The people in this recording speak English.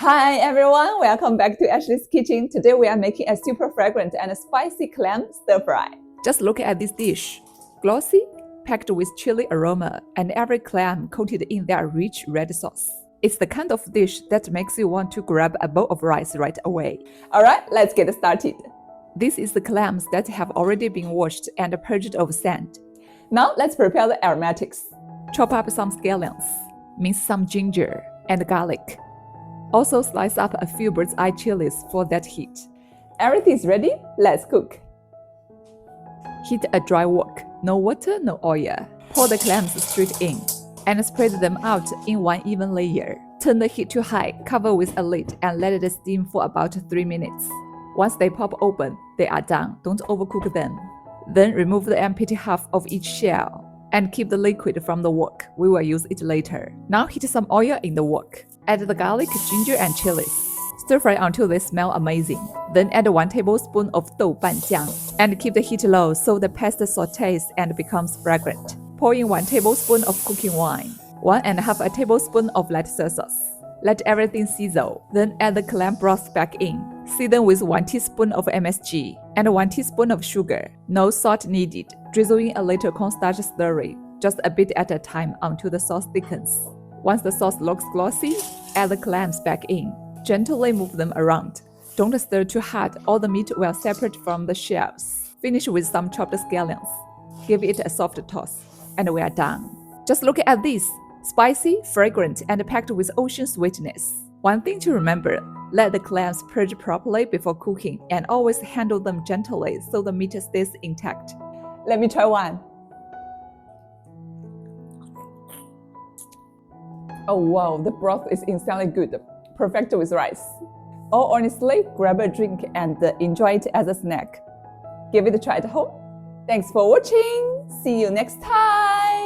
Hi everyone, welcome back to Ashley's Kitchen. Today we are making a super fragrant and spicy clam stir fry. Just look at this dish. Glossy, packed with chili aroma, and every clam coated in their rich red sauce. It's the kind of dish that makes you want to grab a bowl of rice right away. Alright, let's get started. This is the clams that have already been washed and purged of sand. Now let's prepare the aromatics. Chop up some scallions, mince some ginger and garlic. Also slice up a few bird's eye chilies for that heat. Everything is ready, let's cook. Heat a dry wok, no water, no oil. Pour the clams straight in and spread them out in one even layer. Turn the heat to high, cover with a lid and let it steam for about 3 minutes. Once they pop open, they are done. Don't overcook them. Then remove the empty half of each shell and keep the liquid from the wok. We will use it later. Now heat some oil in the wok. Add the garlic, ginger and chilies. Stir fry until they smell amazing. Then add 1 tablespoon of doubanjiang and keep the heat low so the paste sautés and becomes fragrant. Pour in 1 tablespoon of cooking wine, 1½ tablespoon of light soy sauce. Let everything sizzle. Then add the clam broth back in. Season with 1 teaspoon of MSG and 1 teaspoon of sugar. No salt needed. Drizzle in a little cornstarch slurry, just a bit at a time until the sauce thickens. Once the sauce looks glossy, add the clams back in. Gently move them around. Don't stir too hard or the meat will separate from the shells. Finish with some chopped scallions. Give it a soft toss, and we are done. Just look at this. Spicy, fragrant, and packed with ocean sweetness. One thing to remember, let the clams purge properly before cooking and always handle them gently so the meat stays intact. Let me try one. Oh wow, the broth is insanely good, perfect with rice. Or honestly, grab a drink and enjoy it as a snack. Give it a try at home. Thanks for watching. See you next time.